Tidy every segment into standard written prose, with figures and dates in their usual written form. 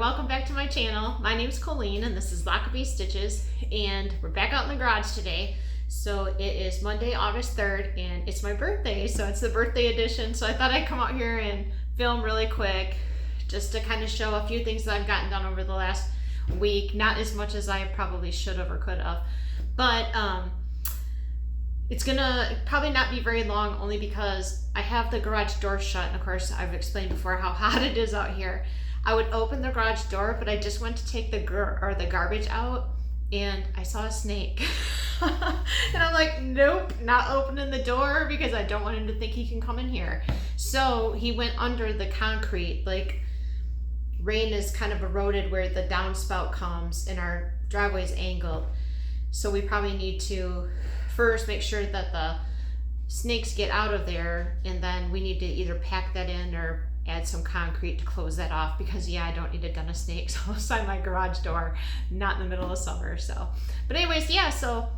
welcome back to my channel. My name's Colleen and this is Lockerbie Stitches, and we're back out in the garage today. So it is Monday, August 3rd, and it's my birthday, so it's the birthday edition. So I thought I'd come out here and film really quick just to kind of show a few things that I've gotten done over the last week. Not as much as I probably should have or could have, but it's gonna probably not be very long, only because I have the garage door shut, and of course I've explained before how hot it is out here. I would open the garage door, but I just went to take the garbage out and I saw a snake. And I'm like, nope, not opening the door because I don't want him to think he can come in here. So he went under the concrete. Like, rain is kind of eroded where the downspout comes and our driveway's angled. So we probably need to first make sure that the snakes get out of there, and then we need to either pack that in or add some concrete to close that off, because yeah, I don't need a den of snakes outside my garage door, not in the middle of summer. So, but anyways, yeah, so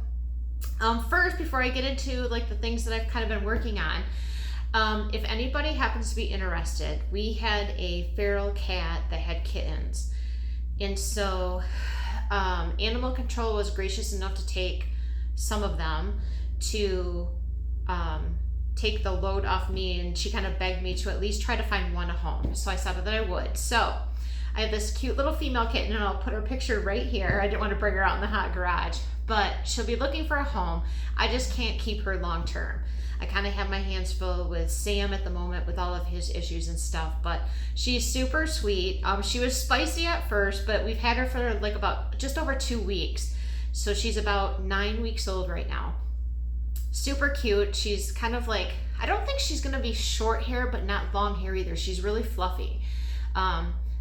first, before I get into like the things that I've kind of been working on, if anybody happens to be interested, we had a feral cat that had kittens, and so animal control was gracious enough to take some of them to take the load off me, and she kind of begged me to at least try to find one a home. So I said that I would. So I have this cute little female kitten, and I'll put her picture right here. I didn't want to bring her out in the hot garage, but she'll be looking for a home. I just can't keep her long term. I kind of have my hands full with Sam at the moment with all of his issues and stuff, but she's super sweet. She was spicy at first, but we've had her for like about just over 2 weeks. So she's about 9 weeks old right now. Super cute. She's kind of like, I don't think she's gonna be short hair, but not long hair either. She's really fluffy.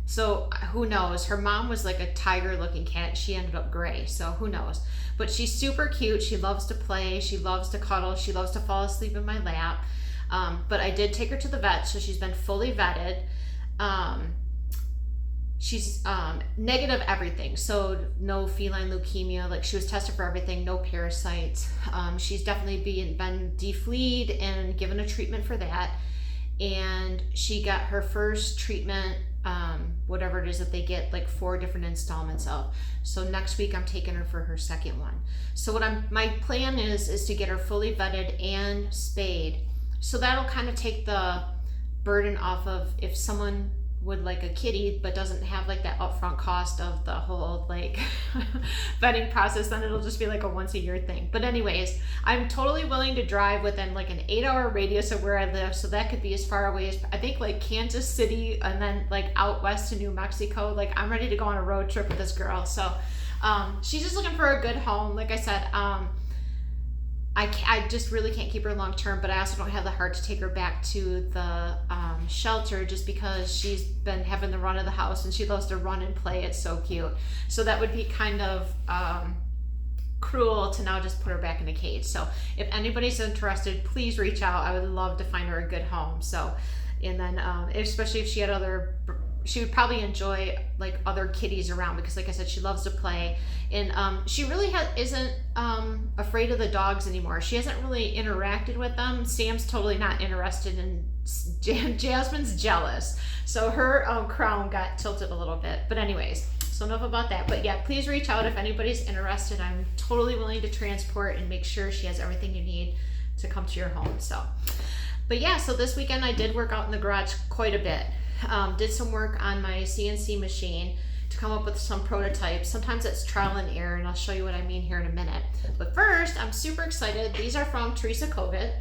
So who knows? Her mom was like a tiger looking cat. She ended up gray, so who knows? But she's super cute. She loves to play. She loves to cuddle. She loves to fall asleep in my lap. But I did take her to the vet, so she's been fully vetted. She's negative everything, so no feline leukemia. Like, she was tested for everything, no parasites. She's definitely been defleed and given a treatment for that, and she got her first treatment, whatever it is that they get like 4 different installments of. So next week I'm taking her for her second one. So what my plan is to get her fully vetted and spayed, so that'll kind of take the burden off of if someone would like a kitty but doesn't have like that upfront cost of the whole like vetting process, then it'll just be like a once a year thing. But anyways, I'm totally willing to drive within like an 8-hour radius of where I live, so that could be as far away as I think like Kansas City, and then like out west to New Mexico. Like, I'm ready to go on a road trip with this girl. So she's just looking for a good home. Like I said, I just really can't keep her long term, but I also don't have the heart to take her back to the shelter, just because she's been having the run of the house and she loves to run and play. It's so cute. So that would be kind of cruel to now just put her back in a cage. So if anybody's interested, please reach out. I would love to find her a good home. So, and then especially if she had she would probably enjoy like other kitties around, because like I said, she loves to play, and she really isn't afraid of the dogs anymore. She hasn't really interacted with them. Sam's totally not interested, and Jasmine's jealous, so her crown got tilted a little bit. But anyways, so enough about that. But yeah, please reach out if anybody's interested. I'm totally willing to transport and make sure she has everything you need to come to your home. So, but yeah, so this weekend I did work out in the garage quite a bit. Did some work on my CNC machine to come up with some prototypes. Sometimes it's trial and error, and I'll show you what I mean here in a minute. But first, I'm super excited. These are from Teresa Covid,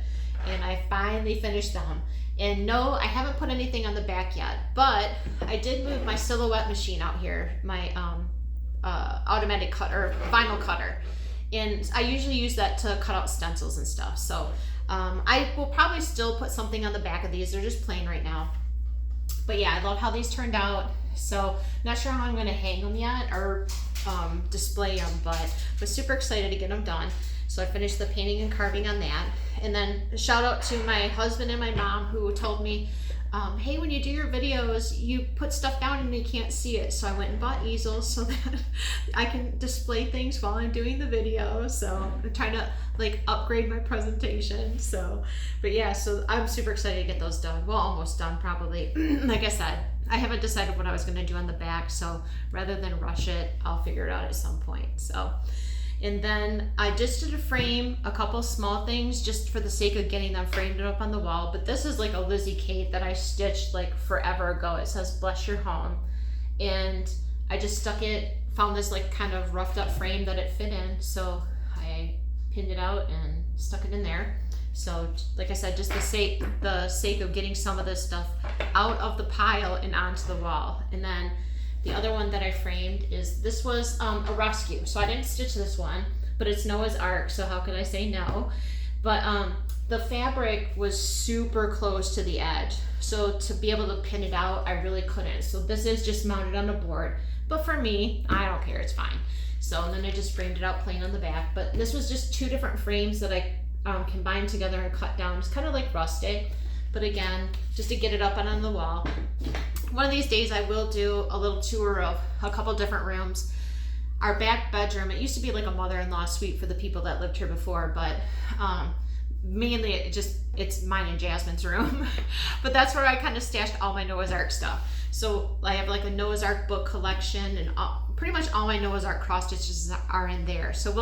and I finally finished them. And no, I haven't put anything on the back yet, but I did move my silhouette machine out here, my automatic cutter, vinyl cutter. And I usually use that to cut out stencils and stuff. So I will probably still put something on the back of these. They're just plain right now. But yeah, I love how these turned out. So not sure how I'm gonna hang them yet or display them, but super excited to get them done. So I finished the painting and carving on that. And then a shout out to my husband and my mom, who told me, hey, when you do your videos, you put stuff down and you can't see it. So I went and bought easels so that I can display things while I'm doing the video. So I'm trying to like upgrade my presentation. So, but yeah, so I'm super excited to get those done. Well, almost done probably. Like I said, I haven't decided what I was going to do on the back, so rather than rush it, I'll figure it out at some point. So, and then I just did a frame, a couple small things just for the sake of getting them framed up on the wall. But this is like a Lizzie Kate that I stitched like forever ago. It says "Bless Your Home," and I just stuck it, found this like kind of roughed up frame that it fit in, so I pinned it out and stuck it in there. So like I said, just the sake of getting some of this stuff out of the pile and onto the wall. And then the other one that I framed is, this was a rescue. So I didn't stitch this one, but it's Noah's Ark, so how could I say no? But the fabric was super close to the edge. So to be able to pin it out, I really couldn't. So this is just mounted on a board. But for me, I don't care, it's fine. So and then I just framed it out plain on the back. But this was just two different frames that I combined together and cut down. It's kind of like rustic, but again, just to get it up and on the wall. One of these days I will do a little tour of a couple different rooms. Our back bedroom, it used to be like a mother-in-law suite for the people that lived here before, but mainly it's mine and Jasmine's room. But that's where I kind of stashed all my Noah's Ark stuff. So I have like a Noah's Ark book collection, and pretty much all my Noah's Ark cross stitches are in there. So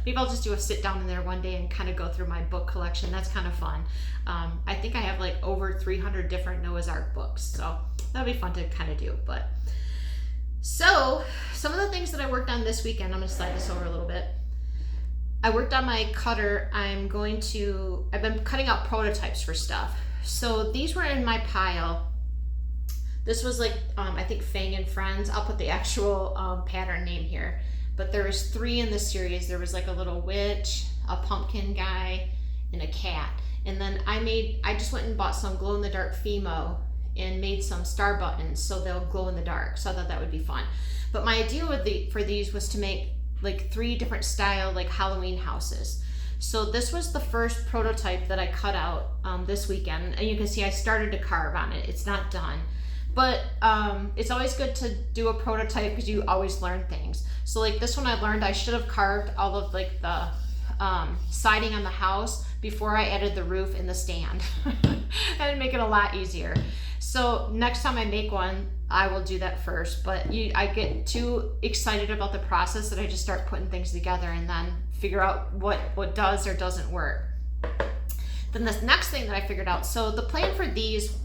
maybe I'll just do a sit down in there one day and kind of go through my book collection. That's kind of fun. I think I have like over 300 different Noah's Ark books, so that'll be fun to kind of do. But so some of the things that I worked on this weekend, I'm gonna slide this over a little bit. I worked on my cutter. I've been cutting out prototypes for stuff. So these were in my pile. This was like, I think Fang and Friends. I'll put the actual pattern name here. But there was 3 in the series. There was like a little witch, a pumpkin guy, and a cat. And then I just went and bought some glow-in-the-dark Fimo and made some star buttons so they'll glow in the dark. So I thought that would be fun. But my idea for these was to make like 3 different style like Halloween houses. So this was the first prototype that I cut out this weekend. And you can see I started to carve on it. It's not done. But it's always good to do a prototype because you always learn things. So like this one I learned I should have carved all of like the siding on the house before I added the roof and the stand. That'd make it a lot easier. So next time I make one, I will do that first. But I get too excited about the process that I just start putting things together and then figure out what does or doesn't work. Then this next thing that I figured out, so the plan for these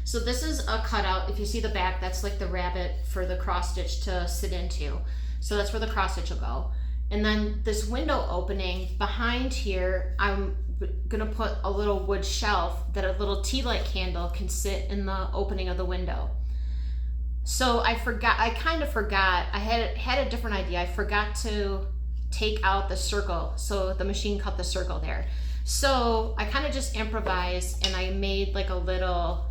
so this is a cutout. If you see the back, that's like the rabbit for the cross stitch to sit into. So that's where the cross stitch will go. And then this window opening behind here, I'm gonna put a little wood shelf that a little tea light candle can sit in the opening of the window. So I kind of forgot, I had a different idea. I forgot to take out the circle. So the machine cut the circle there. So I kind of just improvised and I made like a little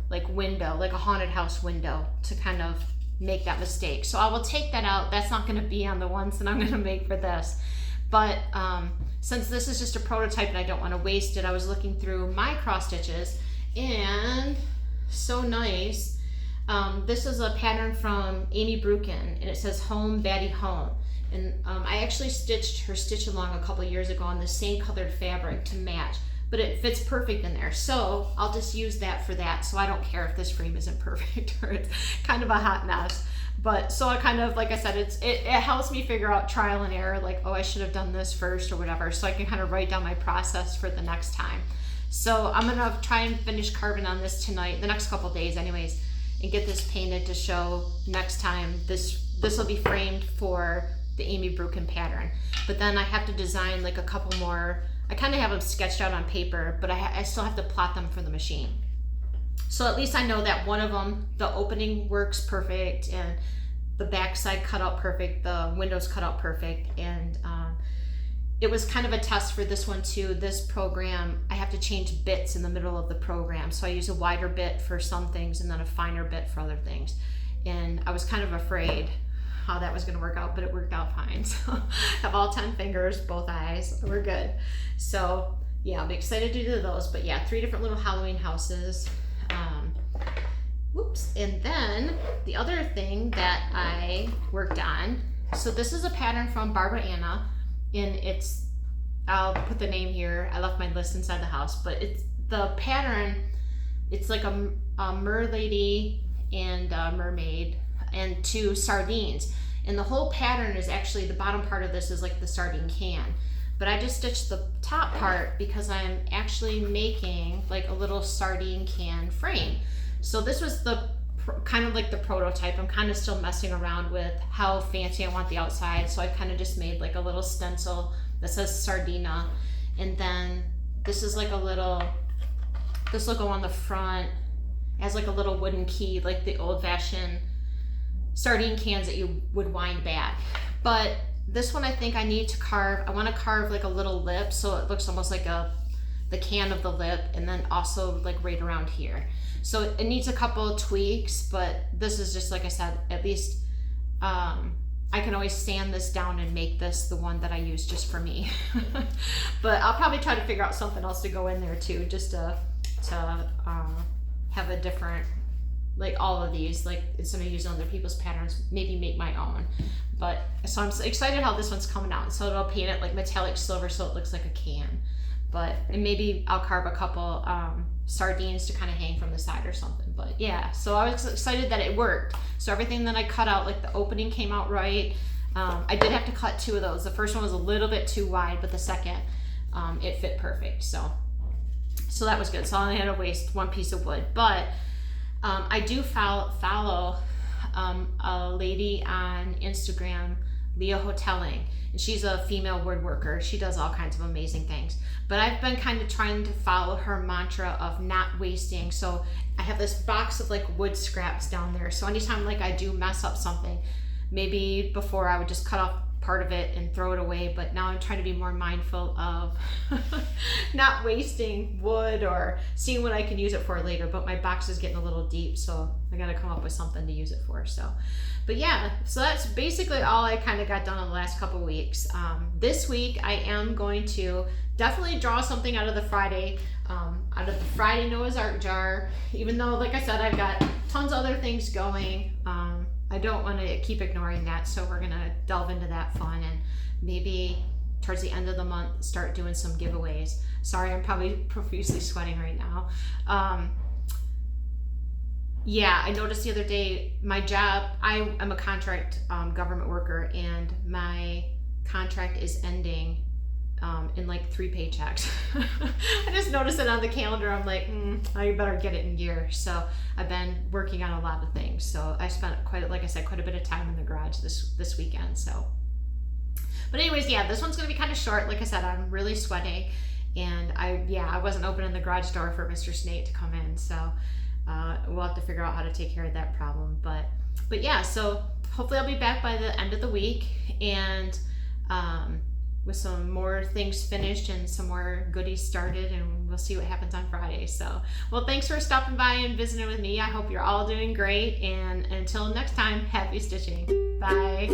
like window, like a haunted house window to kind of make that mistake. So I will take that out. That's not going to be on the ones that I'm going to make for this. But since this is just a prototype and I don't want to waste it, I was looking through my cross stitches and so nice. This is a pattern from Amy Brukin and it says Home Baddie Home. And I actually stitched her stitch along a couple years ago on the same colored fabric to match, but it fits perfect in there. So I'll just use that for that. So I don't care if this frame isn't perfect or it's kind of a hot mess. But so I kind of, like I said, it helps me figure out trial and error, like, oh, I should have done this first or whatever. So I can kind of write down my process for the next time. So I'm gonna try and finish carving on this tonight, the next couple days anyways, and get this painted to show next time. This will be framed for the Amy Brukin pattern. But then I have to design like a couple more. I kind of have them sketched out on paper, but I still have to plot them for the machine. So at least I know that one of them, the opening works perfect and the backside cut out perfect, the windows cut out perfect. And it was kind of a test for this one too. This program, I have to change bits in the middle of the program. So I use a wider bit for some things and then a finer bit for other things. And I was kind of afraid how that was going to work out, but it worked out fine. So I have all 10 fingers, both eyes, we're good. So yeah, I'll be excited to do those. But yeah, 3 different little Halloween houses. Whoops. And then the other thing that I worked on, so this is a pattern from Barbara Anna, and I'll put the name here. I left my list inside the house, but it's the pattern. it's like a mer lady and a mermaid and 2 sardines. And the whole pattern is actually, the bottom part of this is like the sardine can. But I just stitched the top part because I'm actually making like a little sardine can frame. So this was the kind of like the prototype. I'm kind of still messing around with how fancy I want the outside. So I kind of just made like a little stencil that says Sardina. And then this is like a little, this will go on the front as like a little wooden key, like the old fashioned sardine cans that you would wind back. But this one I think I need to carve, I want to carve like a little lip so it looks almost like the can of the lip, and then also like right around here. So it needs a couple of tweaks, but this is just, like I said, at least I can always sand this down and make this the one that I use just for me. But I'll probably try to figure out something else to go in there too, just to have a different, like all of these, like instead of using other people's patterns, maybe make my own. But so I'm excited how this one's coming out. So it'll paint it like metallic silver so it looks like a can. But, and maybe I'll carve a couple sardines to kind of hang from the side or something. But yeah, so I was excited that it worked. So everything that I cut out, like the opening came out right. I did have to cut 2 of those. The first one was a little bit too wide, but the second, it fit perfect. So that was good. So I only had to waste 1 piece of wood. But I do follow a lady on Instagram, Leah Hotelling, and she's a female woodworker. She does all kinds of amazing things. But I've been kind of trying to follow her mantra of not wasting. So I have this box of like wood scraps down there. So anytime like I do mess up something, maybe before I would just cut off part of it and throw it away, but now I'm trying to be more mindful of not wasting wood or seeing what I can use it for later. But my box is getting a little deep, so I gotta come up with something to use it for. So, but yeah, so that's basically all I kind of got done in the last couple weeks. This week I am going to definitely draw something out of the Friday Noah's Art Jar, even though, like I said, I've got tons of other things going. I don't want to keep ignoring that, so we're gonna delve into that fun and maybe towards the end of the month start doing some giveaways. Sorry, I'm probably profusely sweating right now. Yeah, I noticed the other day, my job, I'm a contract government worker, and my contract is ending in like 3 paychecks. I just noticed it on the calendar. I'm like, I better get it in gear. So I've been working on a lot of things. So I spent like I said, quite a bit of time in the garage this weekend. So, but anyways, yeah, this one's gonna be kind of short. Like I said, I'm really sweating, and I wasn't opening the garage door for Mr. Snake to come in. So we'll have to figure out how to take care of that problem. But yeah, so hopefully I'll be back by the end of the week, and with some more things finished and some more goodies started, and we'll see what happens on Friday. So, well, thanks for stopping by and visiting with me. I hope you're all doing great, and until next time, happy stitching. Bye.